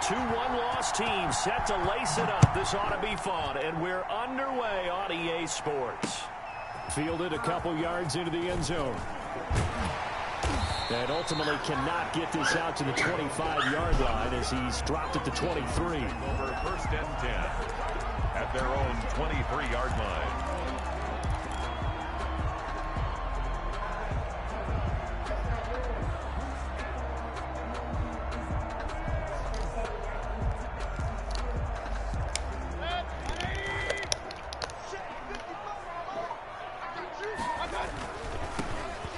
Two one-loss teams set to lace it up. This ought to be fun, and we're underway on EA Sports. Fielded a couple yards into the end zone. And ultimately cannot get this out to the 25-yard line as he's dropped at the 23. Over first and 10 at their own 23-yard line.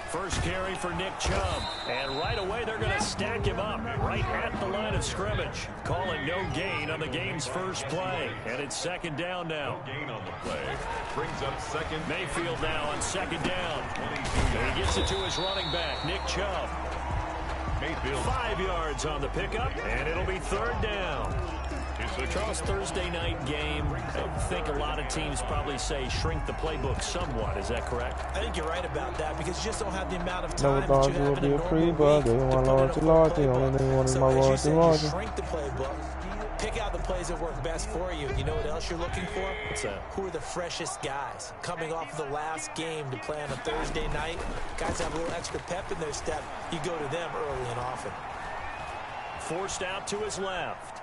First carry for Nick Chubb. And right away they're going to stack him up right at the line of scrimmage. Calling no gain on the game's first play. And it's second down now. No gain on the play. Brings up second. Mayfield now on second down. And he gets it to his running back, Nick Chubb. Mayfield. 5 yards on the pickup, and it'll be third down. Charles, Thursday night game, I think a lot of teams probably say shrink the playbook somewhat. Is that correct? I think you're right about that because you just don't have the amount of time that you have in a normal week to put in a play. So as you said, you shrink the playbook, pick out the plays that work best for you. You know what else you're looking for? What's that? Who are the freshest guys coming off of the last game to play on a Thursday night? Guys have a little extra pep in their step. You go to them early and often. Forced out to his left.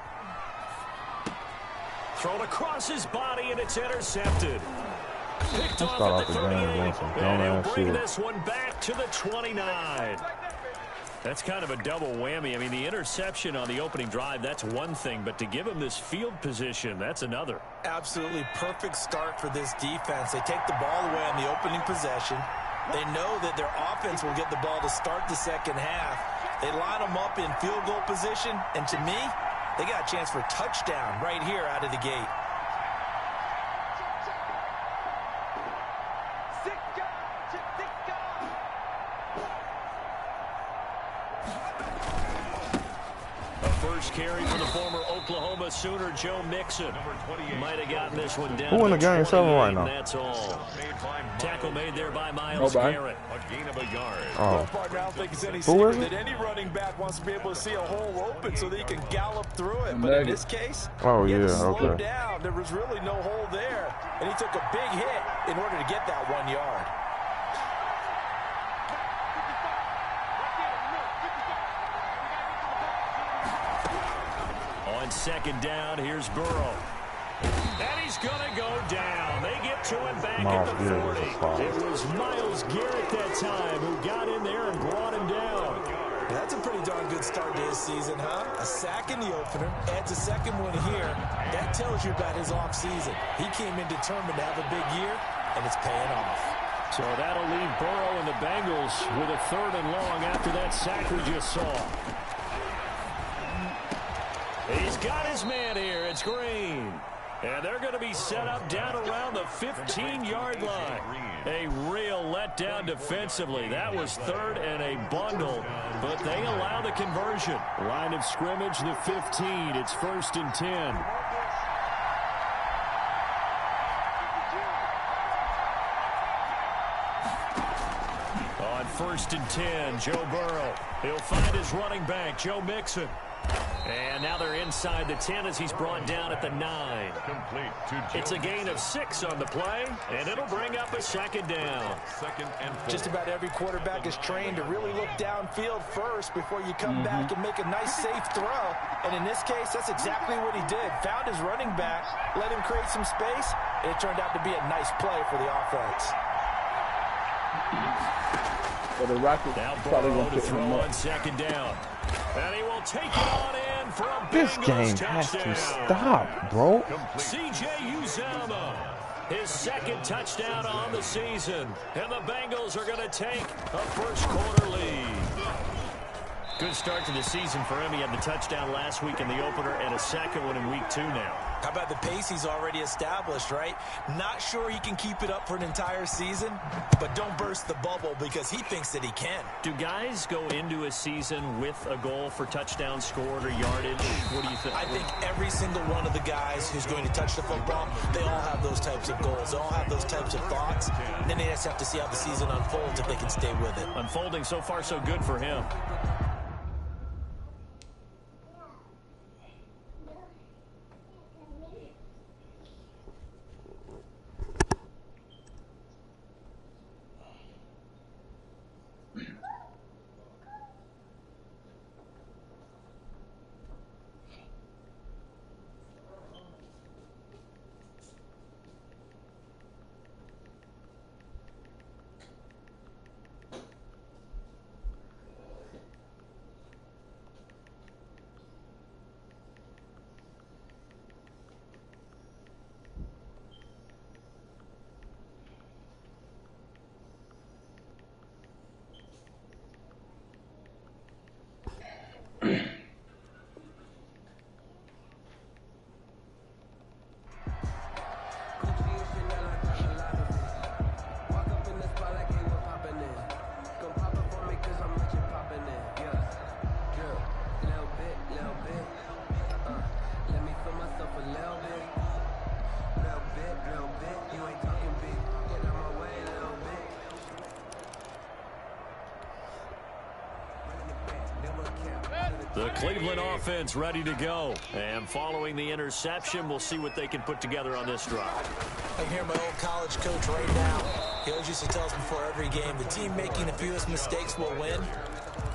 Thrown across his body, and it's intercepted. Picked off at the 38, and he'll bring this one back to the 29. That's kind of a double whammy. I mean, the interception on the opening drive, that's one thing, but to give him this field position, that's another. Absolutely perfect start for this defense. They take the ball away on the opening possession. They know that their offense will get the ball to start the second half. They line them up in field goal position, and to me, they got a chance for a touchdown right here out of the gate. First carry for the former Oklahoma Sooner, Joe Mixon. Might have gotten this one down. Who in the game 7 right now? That's all. Tackle made there by Myles Garrett. A gain of a yard. I don't think it's any secret that any running back wants to be able to see a hole open so that he can gallop through it. But in this case, he had to slow down. There was really no hole there, and he took a big hit in order to get that 1 yard. On second down, here's Burrow. And he's going to go down. They get to him back at the 40. It was Myles Garrett that time who got in there and brought him down. That's a pretty darn good start to his season, huh? A sack in the opener, adds a second one here. That tells you about his offseason. He came in determined to have a big year, and it's paying off. So that'll leave Burrow and the Bengals with a third and long after that sack we just saw. He's got his man here. It's Green. And they're going to be set up down around the 15-yard line. A real letdown defensively. That was third and a bundle, but they allow the conversion. Line of scrimmage, the 15. It's first and 10. On first and 10, Joe Burrow. He'll find his running back, Joe Mixon. And now they're inside the 10 as he's brought down at the 9. It's a gain of 6 on the play, and it'll bring up a second down. Just about every quarterback is trained to really look downfield first before you come back and make a nice, safe throw. And in this case, that's exactly what he did. Found his running back, let him create some space, and it turned out to be a nice play for the offense. So the Rockets now probably Burrow going to throw on second down. And he will take it on in for a This Bengals game touchdown. has to stop, bro. C.J. Uzomah, his second touchdown on the season. And the Bengals are going to take a first quarter lead. Good start to the season for him. He had the touchdown last week in the opener and a second one in week 2 now. How about the pace he's already established, right? Not sure he can keep it up for an entire season, but don't burst the bubble because he thinks that he can. Do guys go into a season with a goal for touchdowns scored or yardage? What do you think? I think every single one of the guys who's going to touch the football, they all have those types of goals. They all have those types of thoughts. And then they just have to see how the season unfolds if they can stay with it. Unfolding so far so good for him. The Cleveland offense ready to go. And following the interception, we'll see what they can put together on this drive. I can hear my old college coach right now. He always used to tell us before every game, the team making the fewest mistakes will win.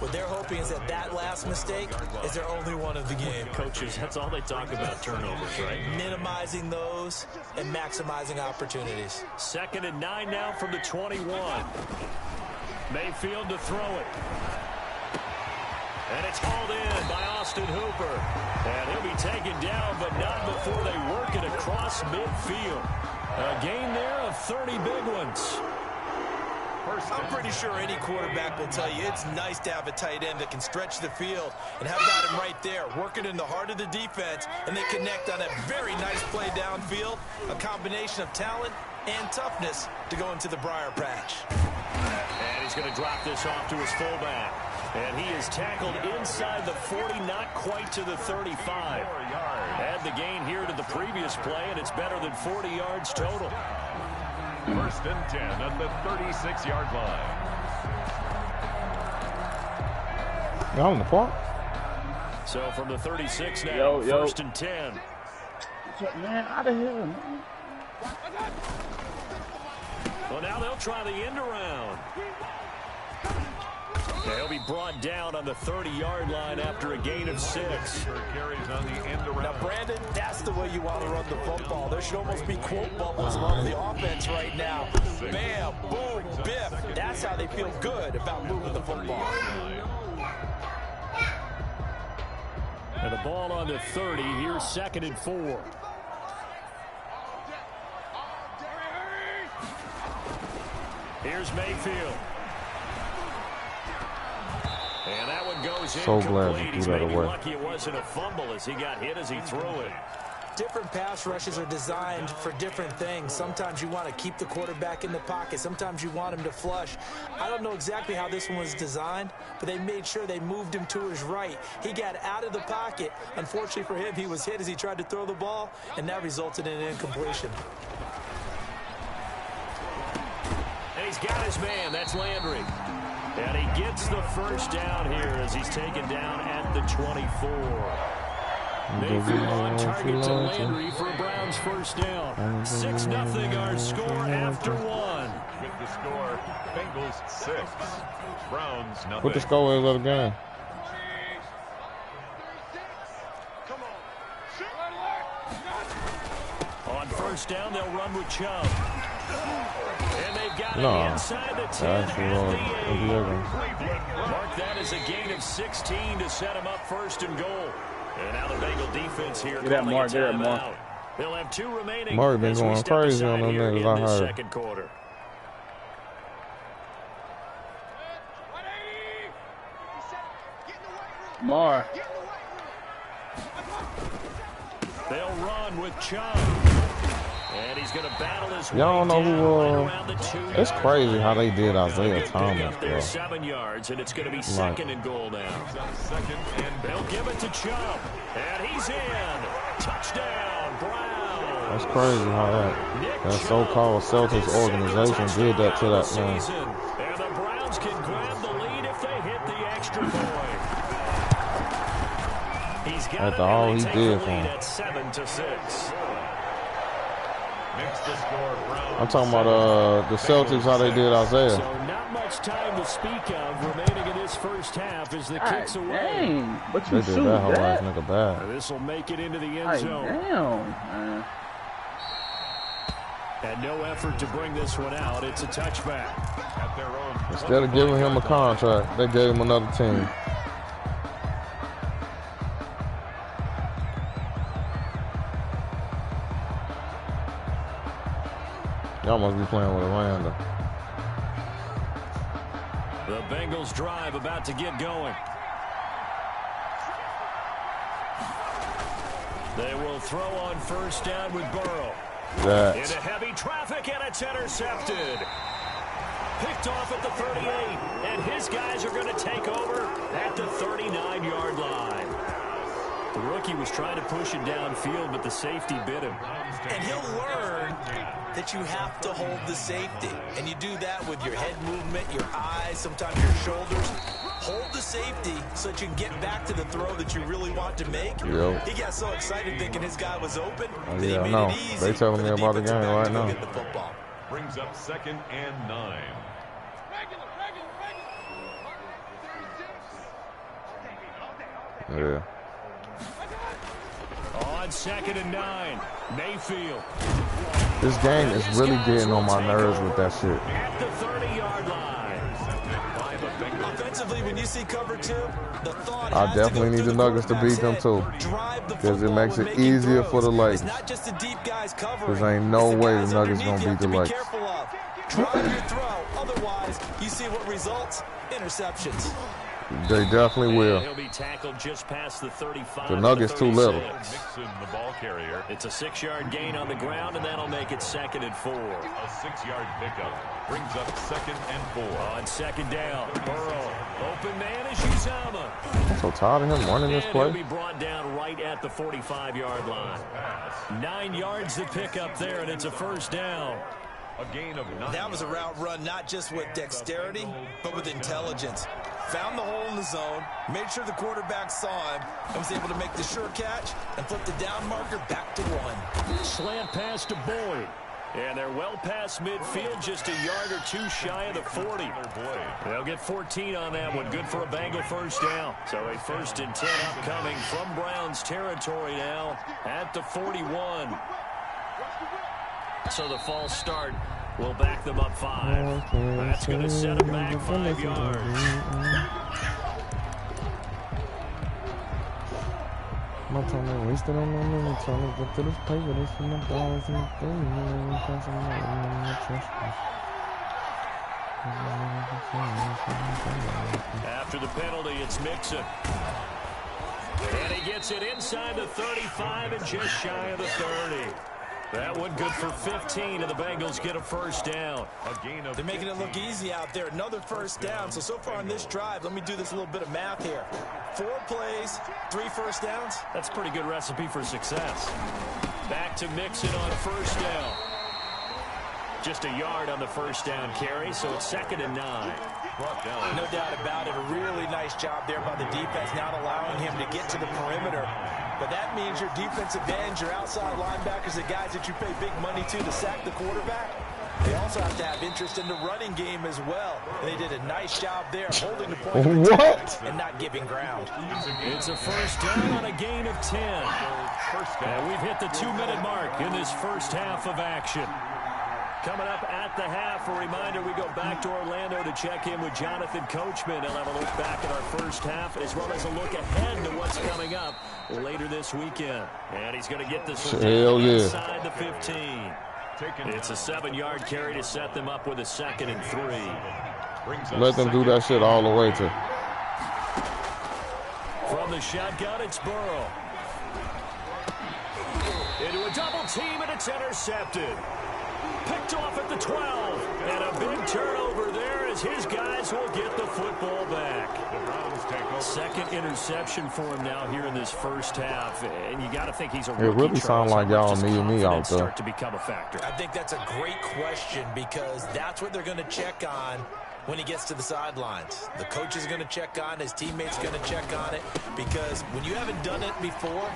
What they're hoping is that last mistake is their only one of the game. Coaches, that's all they talk about, turnovers, right? Minimizing those and maximizing opportunities. 2nd and 9 now from the 21. Mayfield to throw it. And it's hauled in by Austin Hooper. And he'll be taken down, but not before they work it across midfield. A gain there of 30 big ones. I'm pretty sure any quarterback will tell you it's nice to have a tight end that can stretch the field. And how about him right there, working in the heart of the defense, and they connect on a very nice play downfield. A combination of talent and toughness to go into the briar patch. And he's going to drop this off to his fullback. And he is tackled inside the 40, not quite to the 35. Add the gain here to the previous play, and it's better than 40 yards total. 1st and 10 at the 36-yard line. Y'all in the park? So from the 36 now, 1st and 10. What's up, man? Out of here, man. Well, now they'll try the end around. They'll be brought down on the 30-yard line after a gain of 6. Carries on the end around. Now, Brandon, that's the way you want to run the football. There should almost be quote bubbles among the offense right now. Bam, boom, biff. That's how they feel good about moving the football. And the ball on the 30. Here's 2nd and 4. Here's Mayfield. And that one goes so glad incomplete. you He's threw that maybe away. lucky it wasn't a fumble as he got hit as he threw it. Different pass rushes are designed for different things. Sometimes you want to keep the quarterback in the pocket. Sometimes you want him to flush. I don't know exactly how this one was designed, but they made sure they moved him to his right. He got out of the pocket. Unfortunately for him, he was hit as he tried to throw the ball, and that resulted in an incompletion. And he's got his man. That's Landry. And he gets the first down here as he's taken down at the 24. Mayfield on target to Landry for a Browns first down. 6-0 our score after 1. With the score, Bengals 6, Browns nothing. What the score is of the game? On first down, they'll run with Chubb. And they've got it inside the 10 at the 8. Mark that as a gain of 16 to set him up 1st and goal. And now the Bengal defense here calling a timeout. They'll have 2 remaining. Murray been going crazy on them niggas, I heard. Second quarter. Mar. They'll run with Chubb. And he's going to battle his way Y'all know who, right around the 2. it's crazy how they did Isaiah Thomas, bro. There's 7 yards, and it's going to be 2nd and goal now. They'll give it to Chubb, and he's in. Touchdown, Browns. That's crazy how that so-called Celtics organization did that to that man. And the Browns can grab the lead if they hit the extra point. He's got After all he did for him. at 7-6. I'm talking about the Celtics, how they did Isaiah. So not much time to speak of remaining in this first half as the kicks away. Dang, but you They did shoot that whole ass that? nigga bad. This will make it into the end Like, zone. damn, man. And no effort to bring this one out. It's a touchback. At their own Instead of giving him a contract, they gave him another team. Y'all must be playing with a random. The Bengals drive about to get going. They will throw on first down with Burrow. Into heavy traffic, and it's intercepted. Picked off at the 38, and his guys are going to take over at the 39-yard line. The rookie was trying to push it downfield, but the safety bit him. And he'll learn that you have to hold the safety. And you do that with your head movement, your eyes, sometimes your shoulders. Hold the safety so that you can get back to the throw that you really want to make. Yep. He got so excited thinking his guy was open that Yeah, I he know. made it easy. They telling me about the game right now. Get the football. Brings up 2nd and 9. Yeah. On 2nd and 9, Mayfield. This game is really getting on my nerves with that shit. At the 30-yard line. Offensively, when you see cover 2, the thought I has definitely to go need through the Nuggets to beat them too, because it makes it easier for the Lakers. Not just the deep guys covering. Because ain't no way the Nuggets gonna beat the Lakers. Drive your throw, otherwise you see what results: interceptions. They definitely will. He'll be tackled just past the 35. The Nuggets too little. Mixon, the ball carrier. It's a 6-yard gain on the ground, and that'll make it 2nd and 4. A 6-yard pickup brings up 2nd and 4. On 2nd down, Burrow. Open man is Uzama. I'm so tired of him running this And play. he'll be brought down right at the 45-yard line. 9 yards to pick up there, and it's a 1st down. A gain of 9. That was a route run not just with dexterity, but with intelligence. Found the hole in the zone, made sure the quarterback saw him, and was able to make the sure catch and flip the down marker back to 1. Slant pass to Boyd. And they're well past midfield, just a yard or 2 shy of the 40. They'll get 14 on that one. Good for a Bengal 1st down. So a 1st and 10 upcoming from Browns territory now at the 41. So the false start will back them up 5. That's going to set them back 5 yards. My time I wasted on no minute trying to get to this paper. They see my balls and the thing. After the penalty, it's Mixon. And he gets it inside the 35 and just shy of the 30. That one good for 15, and the Bengals get a 1st down. They're making it look easy out there. Another 1st down. So far on this drive, let me do this little bit of math here. 4 plays, 3 1st downs. That's a pretty good recipe for success. Back to Mixon on 1st down. Just a yard on the 1st down carry, so it's 2nd and 9. No doubt about it. A really nice job there by the defense, not allowing him to get to the perimeter. But that means your defensive ends, your outside linebackers, the guys that you pay big money to sack the quarterback, they also have to have interest in the running game as well. And they did a nice job there, holding the point of attack and not giving ground. It's a 1st down on a gain of 10. And we've hit the 2-minute mark in this 1st half of action. Coming up at the half, a reminder, we go back to Orlando to check in with Jonathan Coachman. He'll have a look back at our 1st half, as well as a look ahead to what's coming up later this weekend. And he's going to get this one inside the 15. It's a 7-yard carry to set them up with a 2nd and 3. Let them do that shit all the way to. From the shotgun, it's Burrow. Into a double team, and it's intercepted. Picked off at the 12, and a big turnover there as his guys will get the football back. The Browns take over. 2nd interception for him now here in this 1st half, and you got to think he's a rookie. It really sounds like y'all need me out there. Start to become a factor. I think that's a great question because that's what they're going to check on when he gets to the sidelines. The coach is going to check on, his teammates going to check on it, because when you haven't done it before,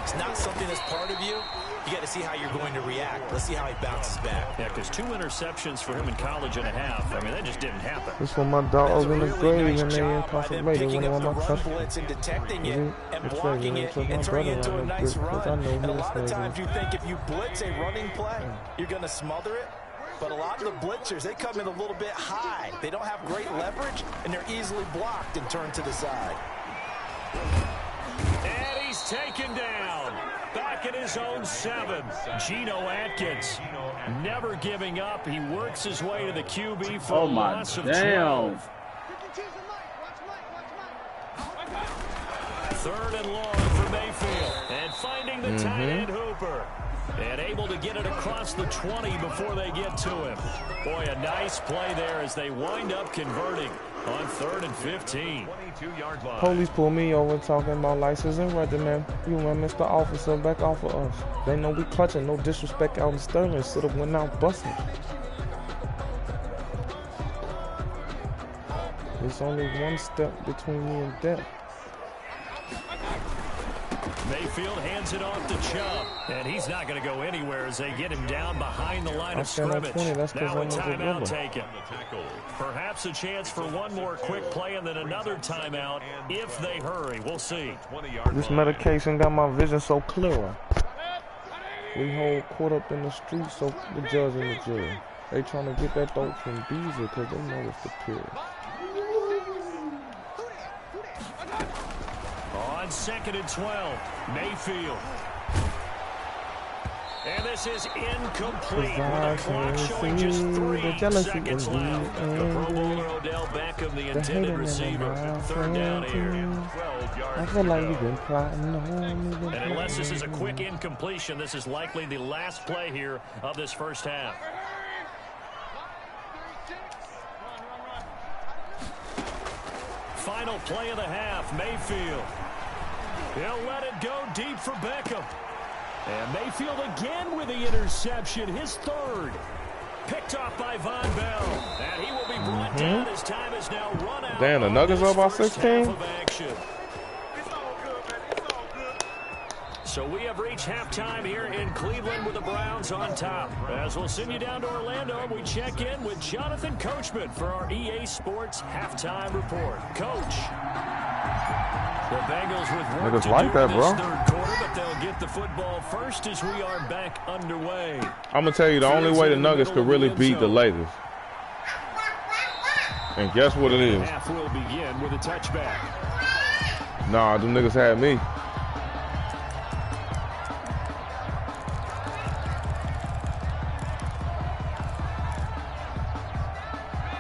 it's not something that's part of you. You got to see how you're going to react. Let's see how he bounces back. Yeah, because 2 interceptions for him in college and a half. I mean, that just didn't happen. This for my dogs in the grave and they incarcerated when Picking they up want the my run touch. blitz and detecting it and blocking it and turning it into a nice run. And a lot of times you think if you blitz a running play, you're going to smother it. But a lot of the blitzers, they come in a little bit high. They don't have great leverage, and they're easily blocked and turned to the side. And he's taken down. Back in his own 7. Geno Atkins never giving up. He works his way to the QB for a loss of 12. 3rd and long for Mayfield. And finding the tight end Hooper. And able to get it across the 20 before they get to him. Boy, a nice play there as they wind up converting on 3rd and 15. 22-yard line. Police pull me over talking about license and record, man. You and Mr. Officer back off of us. They know we clutching, no disrespect out in Sterling. Should've went out busting. It's only one step between me and death. Mayfield hands it off to Chubb, and he's not going to go anywhere as they get him down behind the line of scrimmage. 20, that's now a timeout a taken. Perhaps a chance for one more quick play and then another timeout if they hurry. We'll see. This medication got my vision so clear. We hold caught up in the streets, so the judge and the jury. They trying to get that dope from Beezer because they know it's the period. On 2nd and 12, Mayfield. And this is incomplete with the clock showing just 3 seconds left. The Pro Bowler Odell Beckham, the intended receiver. 3rd down here. I feel like you've been plotting. And unless this is a quick incompletion, this is likely the last play here of this first half. Final play of the half, Mayfield. He'll let it go deep for Beckham. And Mayfield again with the interception, his 3rd. Picked off by Von Bell. And he will be brought down as time is now run out. Damn, the Nuggets are about 16? So we have reached halftime here in Cleveland with the Browns on top. As we'll send you down to Orlando, we check in with Jonathan Coachman for our EA Sports Halftime Report. Coach. The Bengals with work to like do that, in bro. this 3rd quarter, but they'll get the football first as we are back underway. I'm going to tell you the only way the Nuggets could really beat the Lakers. And guess what it is? Half will begin with a touchback. Nah, them niggas had me.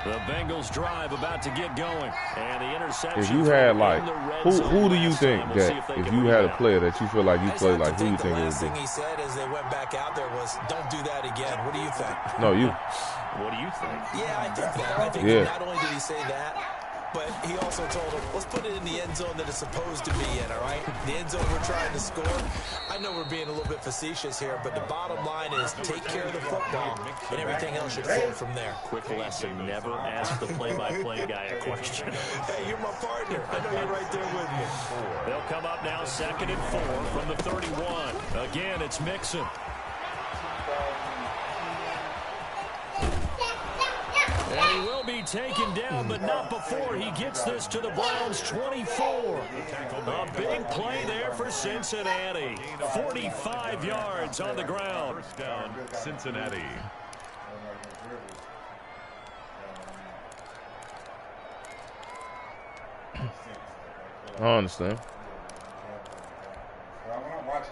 The Bengals drive about to get going, and the interception. If you had like, who do you think that if you had a player that you feel like you played like, who you think it would be? The last thing he said as they went back out there was, "Don't do that again." What do you think? No, you. What do you think? Yeah, I think that. I think not only did he say that, but he also told him, let's put it in the end zone that it's supposed to be in, all right? The end zone we're trying to score. I know we're being a little bit facetious here, but the bottom line is take care of the football, and everything else should flow from there. Quick lesson, never ask the play-by-play guy a question. Hey, you're my partner. I know you're right there with me. They'll come up now 2nd and 4 from the 31. Again, it's Mixon. And he will be taken down, but not before he gets this to the Browns' 24. A big play there for Cincinnati. 45 yards on the ground. First down, Cincinnati. I understand.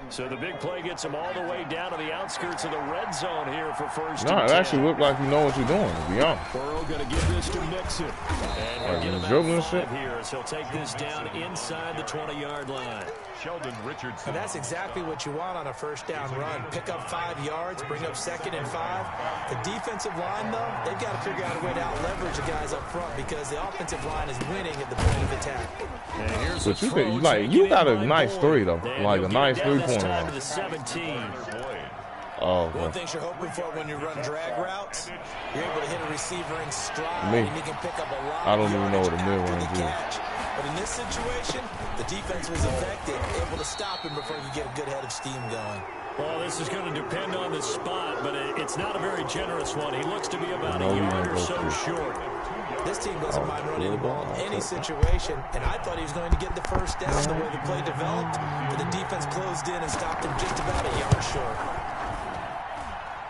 So the big play gets him all the way down to the outskirts of the red zone here for first No, and it 10. actually looked like you know what you're doing, to be honest. Burrow going to give this to Mixon. And he'll get dribbling about 5 shit. here as he'll take this down inside the 20-yard line. Sheldon Richardson. And that's exactly what you want on a first down run. Pick up 5 yards, bring up 2nd and 5. The defensive line, though, they've got to figure out a way to out-leverage the guys up front because the offensive line is winning at the point of attack. And here's But a throw you got a taken in nice by 3 though, And like he'll a get nice it down 3-point this time line. to the 17. Oh, One okay. thing you're hoping for when you run drag routes, you're able to hit a receiver in stride, Me. and you can pick up a lot I don't of even know yardage what a mid-range after the is. catch. But in this situation, the defense was effective, able to stop him before you get a good head of steam going. Well, this is going to depend on the spot, but it's not a very generous one. He looks to be about No, a you yard don't or go so through. short. This team doesn't mind running the ball in any situation, and I thought he was going to get the first down the way the play developed, but the defense closed in and stopped him just about a yard short.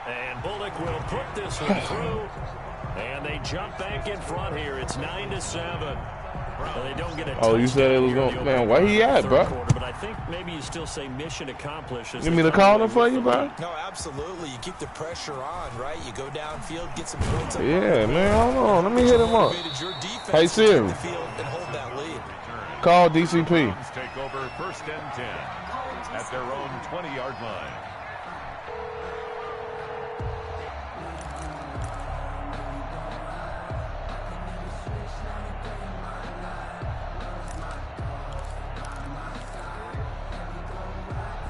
And Bullock will put this one through, and they jump back in front here. It's 9-7. Well, they don't get a Oh, you said it was touchdown going. here in Man, the where he at, third bro? quarter, but I think maybe you still say mission accomplished. You mean to call him for you, bro? No, absolutely. You keep the pressure on, right? You go downfield, get some points up. Yeah, man. Hold on. Let me hit him up. Hey, Siri. The field and hold that lead. Call DCP. Browns take over 1st and 10 at their own 20-yard line.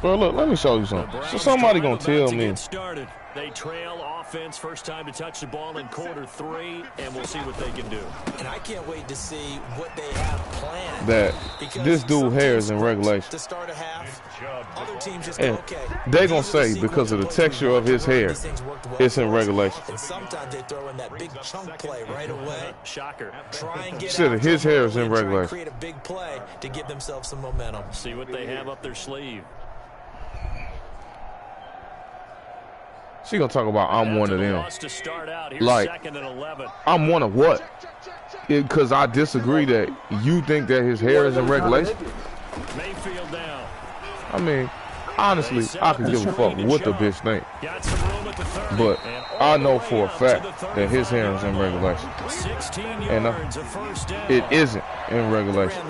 Bro, look, let me show you something. So somebody gonna tell me. They trail offense, first time to touch the ball in quarter 3, and we'll see what they can do. And I can't wait to see what they have planned. That this dude hair is in regulation. To start a half, other teams just And okay. they're going to say because of the texture of his hair, it's in regulation. And sometimes they throw in that big chunk play right away. Shocker. Try and get Shit, out his hair is in and try and regulation. create a big play to give themselves some momentum. See what they have up their sleeve. She gonna talk about I'm one of them. Like, second and 11. I'm one of what? Because I disagree that you think that his hair is in regulation. Mayfield down. I mean, honestly, I could give a fuck what the bitch think. But I know for a fact that his hair is in regulation. And it isn't in regulation.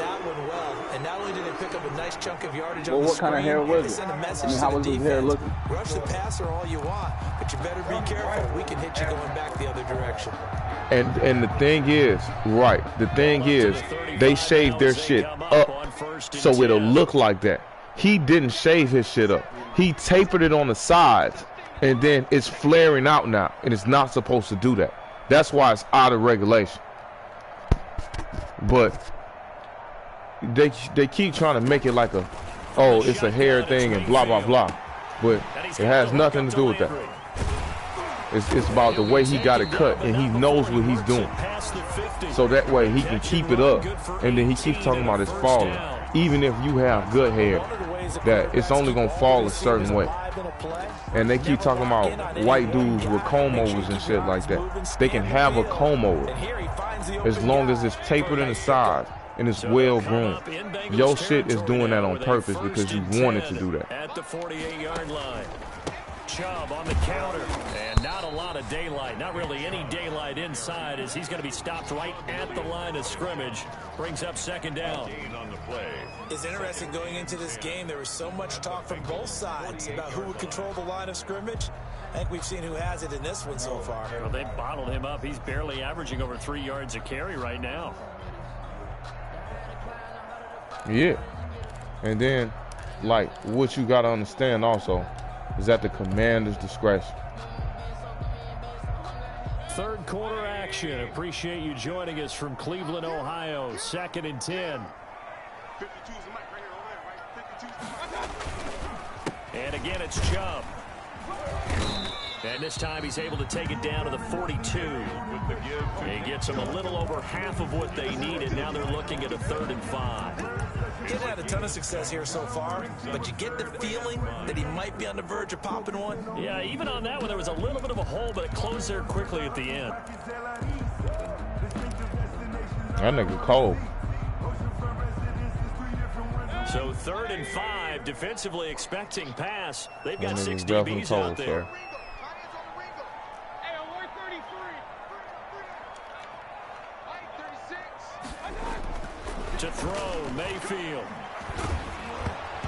Well, what kind of hair was it? I mean, how was his hair looking? Rush the passer all you want, but you better be careful. We can hit you going back the other direction. And the thing is, right, the thing is, they shaved their shit up so it'll look like that. He didn't shave his shit up. He tapered it on the sides, and then it's flaring out now, and it's not supposed to do that. That's why it's out of regulation. But they keep trying to make it like a, oh, it's a hair thing and blah, blah, blah. But it has nothing to do with that. It's about the way he got it cut, and he knows what he's doing. So that way he can keep it up. And then he keeps talking about it's falling. Even if you have good hair, that it's only going to fall a certain way. And they keep talking about white dudes with comb overs and shit like that. They can have a comb over as long as it's tapered in the side and it's well groomed. Your shit is doing that on purpose because you wanted to do that. At the 48-yard line. Chubb on the counter, and not a lot of daylight, not really any daylight inside, as he's going to be stopped right at the line of scrimmage. Brings up second down. It's interesting going into this game. There was so much talk from both sides about who would control the line of scrimmage. I think we've seen who has it in this one so far. Well, they bottled him up. He's barely averaging over 3 yards a carry right now. Yeah. And then, like, what you got to understand also is at the commander's discretion. Third quarter action. Appreciate you joining us from Cleveland, Ohio. 2nd and 10. And again, it's Chubb. And this time he's able to take it down to the 42. He gets them a little over half of what they needed. Now they're looking at a 3rd and 5. He hasn't had a ton of success here so far, but you get the feeling that he might be on the verge of popping one. Yeah, even on that one, there was a little bit of a hole, but it closed there quickly at the end. That nigga cold. So 3rd and 5, defensively expecting pass. They've got 6 definitely DBs cold, out there. sir. To throw, Mayfield.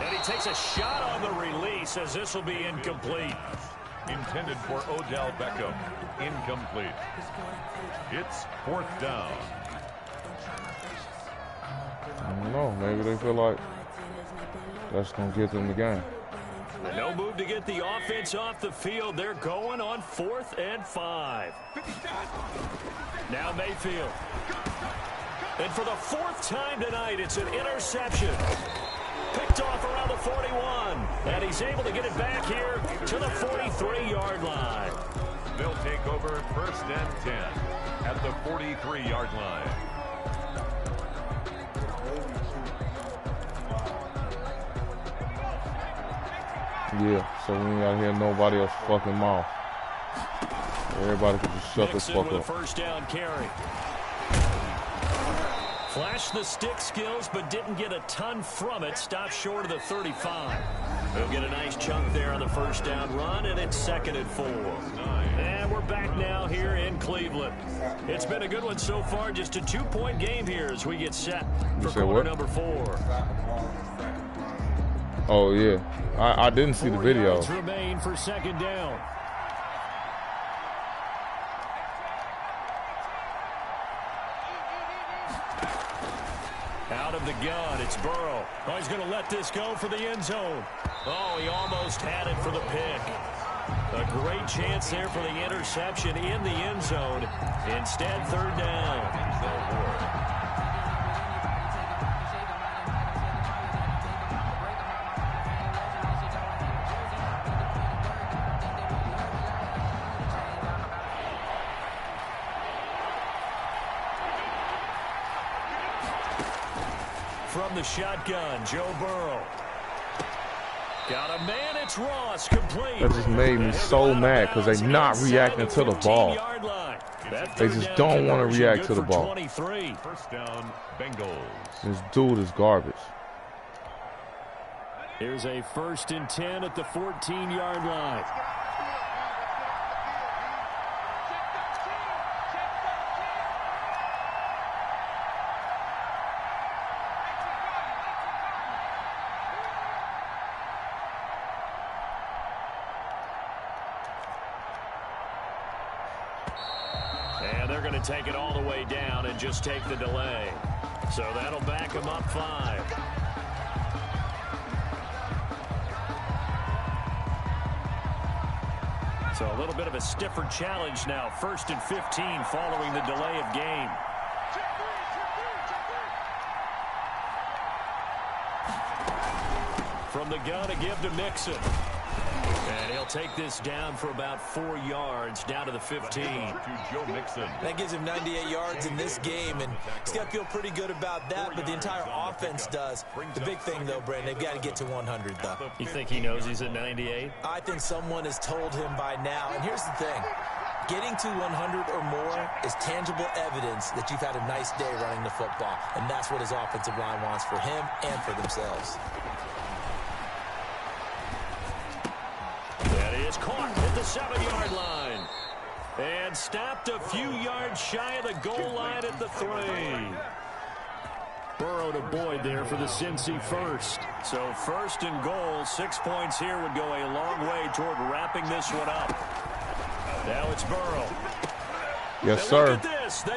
And he takes a shot on the release as this will be incomplete. Intended for Odell Beckham. Incomplete. It's 4th down. I don't know. Maybe they feel like that's going to get them the game. No move to get the offense off the field. They're going on 4th and 5. Now Mayfield. And for the 4th time tonight, it's an interception. Picked off around the 41. And he's able to get it back here to the 43-yard line. They'll take over 1st and 10 at the 43-yard line. Yeah, so we ain't got to hear nobody else fucking mouth. Everybody can just shut the fuck up. First down carry. Flashed the stick skills, but didn't get a ton from it. Stopped short of the 35. They'll get a nice chunk there on the first down run, and it's 2nd and 4. And we're back now here in Cleveland. It's been a good one so far. Just a 2-point game here as we get set for quarter number 4. Oh, yeah. I didn't see the video. Remain for 2nd down. Out of the gun, it's Burrow. Oh, he's going to let this go for the end zone. Oh, he almost had it for the pick. A great chance there for the interception in the end zone. Instead, third down. From the shotgun, Joe Burrow. Got a man, it's Ross, complete. That just made me so mad because they're not reacting to the ball. They just don't want to react to the ball. First down, Bengals. This dude is garbage. Here's a 1st and 10 at the 14-yard line. And they're going to take it all the way down and just take the delay. So that'll back them up 5. So a little bit of a stiffer challenge now. 1st and 15 following the delay of game. From the gun, a give to Mixon. And he'll take this down for about 4 yards, down to the 15. That gives him 98 yards in this game, and he's got to feel pretty good about that, but the entire offense does. The big thing, though, Brandon, they've got to get to 100, though. You think he knows he's at 98? I think someone has told him by now, and here's the thing. Getting to 100 or more is tangible evidence that you've had a nice day running the football, and that's what his offensive line wants for him and for themselves. That is caught at the 7-yard line. And stopped a few yards shy of the goal line at the 3. Burrow to Boyd there for the Cincy first. So 1st and goal, 6 points here would go a long way toward wrapping this one up. Now it's Burrow. Yes, sir.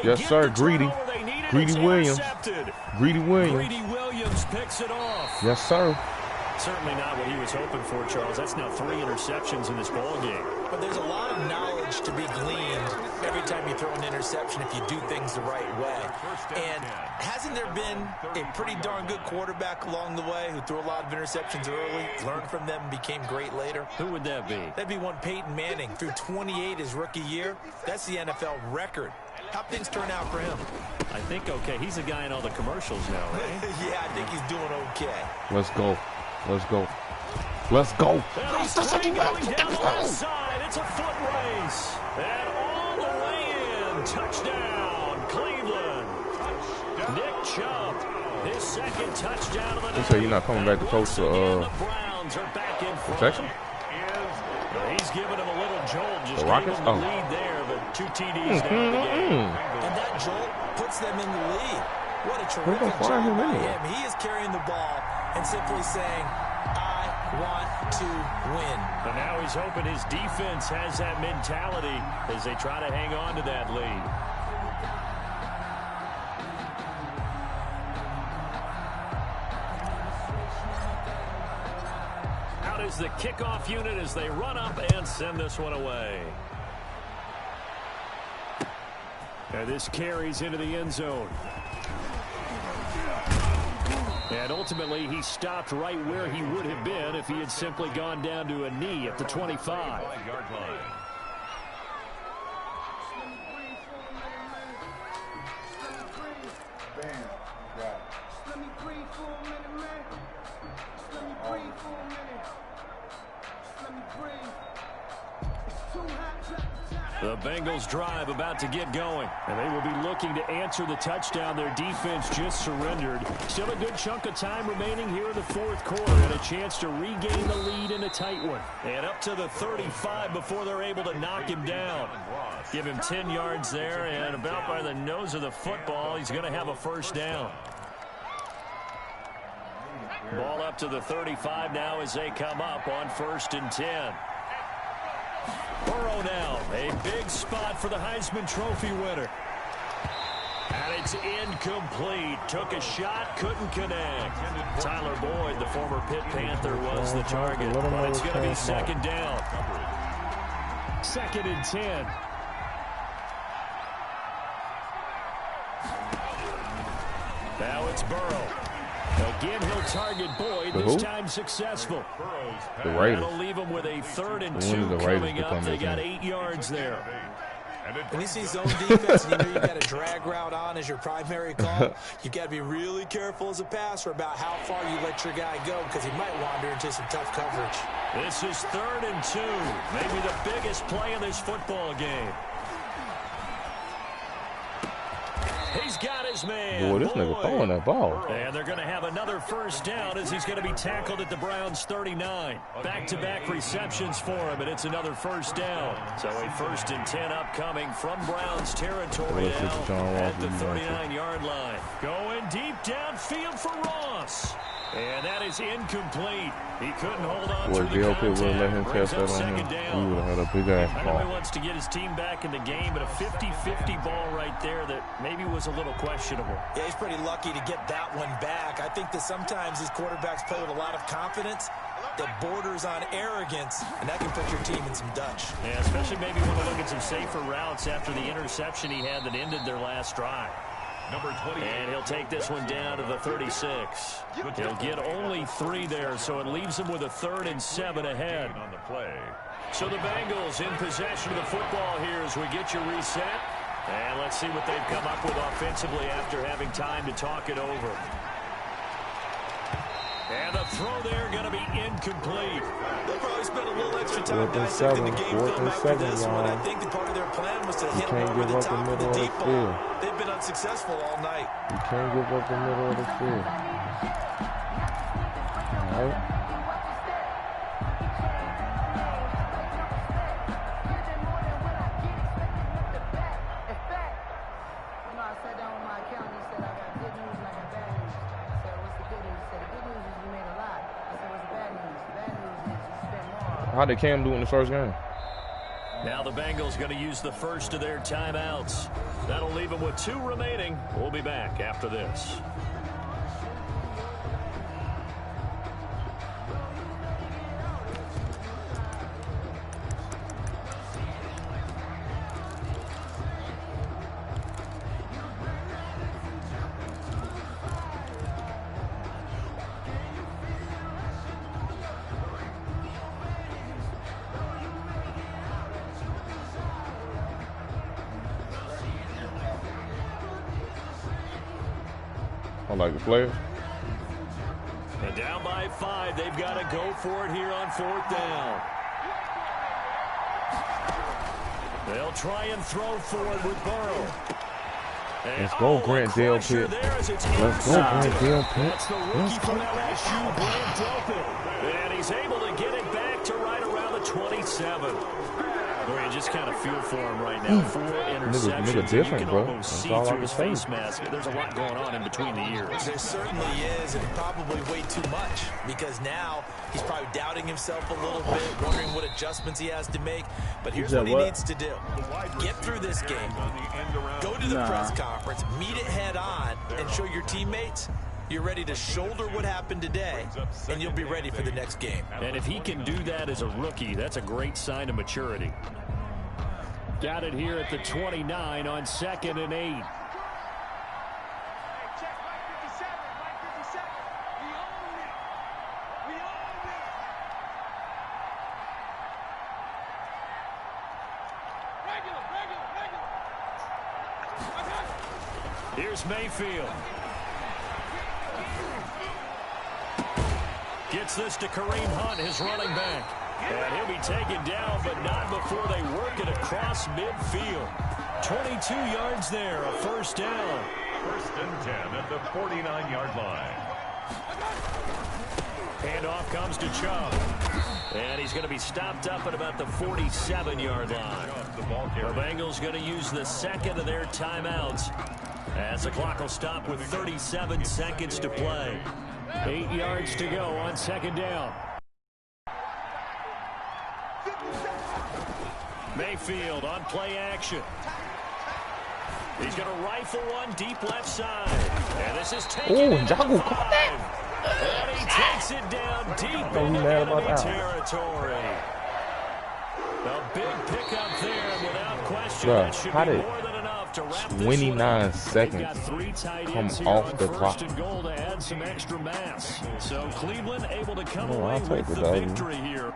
Yes, sir. Greedy. Greedy Williams. Greedy Williams. Greedy Williams picks it off. Yes, sir. Certainly not what he was hoping for, Charles. That's now 3 interceptions in this ball game. But there's a lot of knowledge to be gleaned every time you throw an interception if you do things the right way. And hasn't there been a pretty darn good quarterback along the way who threw a lot of interceptions early, learned from them, and became great later? Who would that be? That'd be one Peyton Manning. Threw 28 his rookie year. That's the NFL record. How'd things turn out for him? I think okay. He's a guy in all the commercials now, right? Yeah, I think he's doing okay. Let's go. Let's go. Let's go. Going down the left side. It's a foot race. And all the way in. Touchdown, Cleveland. Nick Chubb, his 2nd touchdown of the day. He said you're not coming back to coach the Browns are back in front. protection? He's giving him a little jolt. Just The Rockets? gave him the lead there, but 2 TDs down the game. And that jolt puts them in the lead. What a terrific job by him. He is carrying the ball and simply saying, I want to win. And now he's hoping his defense has that mentality as they try to hang on to that lead. Out is the kickoff unit as they run up and send this one away. And this carries into the end zone. And ultimately, he stopped right where he would have been if he had simply gone down to a knee at the 25. The Bengals drive about to get going, and they will be looking to answer the touchdown their defense just surrendered. Still a good chunk of time remaining here in the 4th quarter and a chance to regain the lead in a tight one. And up to the 35 before they're able to knock him down. Give him 10 yards there, and about by the nose of the football, he's going to have a 1st down. Ball up to the 35 now as they come up on 1st and 10. Burrow now, a big spot for the Heisman Trophy winner. And it's incomplete. Took a shot, couldn't connect. Tyler Boyd, the former Pitt Panther, was the target. But it's going to be 2nd down. 2nd and 10. Now it's Burrow. Again, he'll target Boyd. This time successful. The Raiders. That'll leave him with a 3rd and 2 coming up. They got 8 yards there. When you see zone defense and you know you've got a drag route on as your primary call, you've got to be really careful as a passer about how far you let your guy go because he might wander into some tough coverage. This is 3rd and 2. Maybe the biggest play of this football game. He's got his man. Boy, this nigga throwing that ball. And they're going to have another 1st down as he's going to be tackled at the Browns' 39. Back-to-back receptions for him, and it's another 1st down. So a 1st and 10 upcoming from Browns territory now at the 39-yard line. Going deep downfield for Ross. And that is incomplete. He couldn't hold on to the contact. Would let him catch that on him. He would have had a big ass ball. I know he wants to get his team back in the game, but a 50-50 ball right there that maybe was a little questionable. Yeah, he's pretty lucky to get that one back. I think that sometimes these quarterbacks play with a lot of confidence that borders on arrogance, and that can put your team in some Dutch. Yeah, especially maybe when you look at some safer routes after the interception he had that ended their last drive. Number 20. And he'll take this one down to the 36. He'll get only 3 there, so it leaves him with a 3rd and 7 ahead. On the play. So the Bengals in possession of the football here as we get you reset. And let's see what they've come up with offensively after having time to talk it over. And the throw there going to be incomplete. They'll probably spend a little extra time dissecting the game film after this one. I think that part of their plan was to hit him over the top of the deep ball. They've been unsuccessful all night. You can't give up the middle of the field. All right. How did Cam do in the first game? Now the Bengals going to use the first of their timeouts. That'll leave them with 2 remaining. We'll be back after this. I like the players. And down by 5, they've got to go for it here on 4th down. They'll try and throw forward with Burrow. Let's go, Grant Delpit. Let's go, Grant Delpit. That's the rookie from LSU, Grant Delpit. And he's able to get it back to right around the 27. Boy, you just kind of feel for him right now. 4 interceptions. Nigga different, you can bro. almost That's see all I through can his say. face mask. There's a lot going on in between the ears. There certainly is, and probably way too much, because now he's probably doubting himself a little bit, wondering what adjustments he has to make. But here's what he needs to do. Get through this game, go to the press conference, meet it head on, and show your teammates you're ready to shoulder what happened today, and you'll be ready for the next game. And if he can do that as a rookie, that's a great sign of maturity. Got it here at the 29 on 2nd and 8. Here's Mayfield. Gets this to Kareem Hunt, his running back. And he'll be taken down, but not before they work it across midfield. 22 yards there, a 1st down. 1st and 10 at the 49-yard line. Handoff comes to Chubb. And he's going to be stopped up at about the 47-yard line. The Bengals going to use the 2nd of their timeouts as the clock will stop with 37 seconds to play. 8 yards to go on 2nd down. Mayfield on play action. He's going to rifle one deep left side. And this is taken into the 5. And he takes it down deep into enemy territory. A big pickup there, without question. Bruh, That should how be did more than enough to wrap this 29 one up. seconds Got 3 tight come ends here off on the first clock? and goal to add some extra mass. So Cleveland able to come Oh, away I'll take with it, the baby. victory here.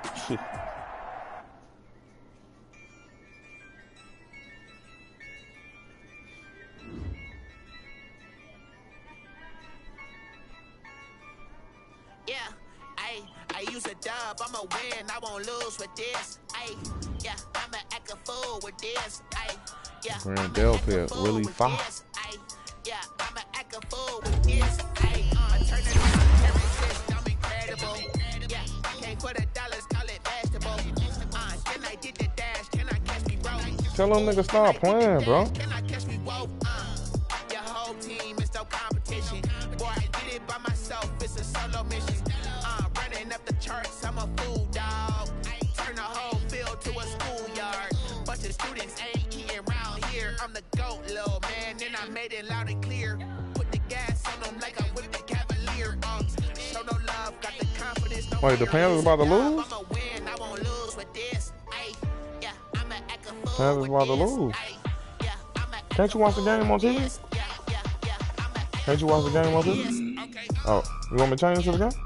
Yeah, I use a dub, I'ma win, I won't lose with this. Yeah, I'ma act a fool with this. Yeah, Grand Delpit, really fast. Yeah, I'ma act a fool with this. Turn it around, every system incredible. Yeah, can't put a dollars, call it vegetable. Can I get the dash? Can I catch me roll? Tell them niggas stop playing, bro. Can I catch me woke? Your whole team is no competition. Boy, I did it by myself, it's a solo mission. Running up the charts, I'm a fool, dog. Turn the whole field to a schoolyard. Bunch of students ain't eating around here. I'm the GOAT, little man, and I made it loud and clear. Put the gas on them like I whipped the Cavalier. Show no love, got the confidence. No Wait, the Panthers about to lose? I'ma win, I won't lose with this. Yeah, I'ma act a fool Panthers with about to this. lose. Yeah, I'ma Can't you watch the game on TV? Can't you watch the game on TV? Oh, you want me to change it to the game?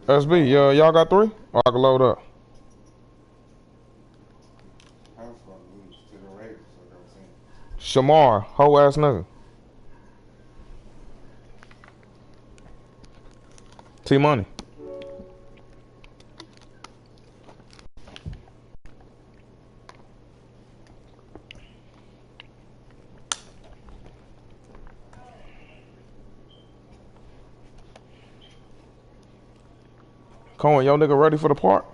SB, y'all got 3? Or I can load up. Shamar, hoe ass nigga. T-Money. Cohen, yo nigga ready for the park?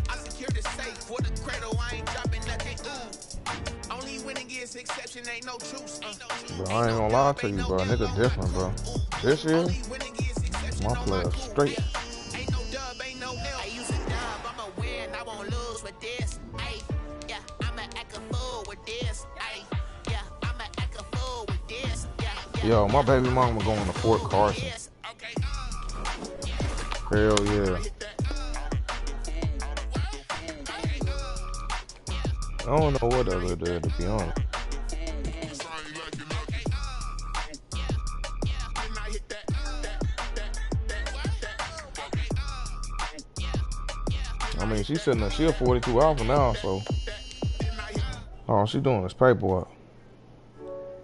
I secured the safe for the cradle, I ain't dropping nothing. Only winning is exception, ain't no truce. Bro, I ain't gonna lie to you, bro. Nigga different, bro. This year, my players straight. Ain't no dub, ain't no L. I use a dub, I'ma win, I won't lose with this. Yeah, I'ma act a fool with this. Yeah, I'ma act a fool with this. Yo, my baby mama going to Fort Carson. Hell yeah. I don't know what other did, to be honest. I mean, she's sitting there, she a 42 alpha now, so all she doing is paperwork.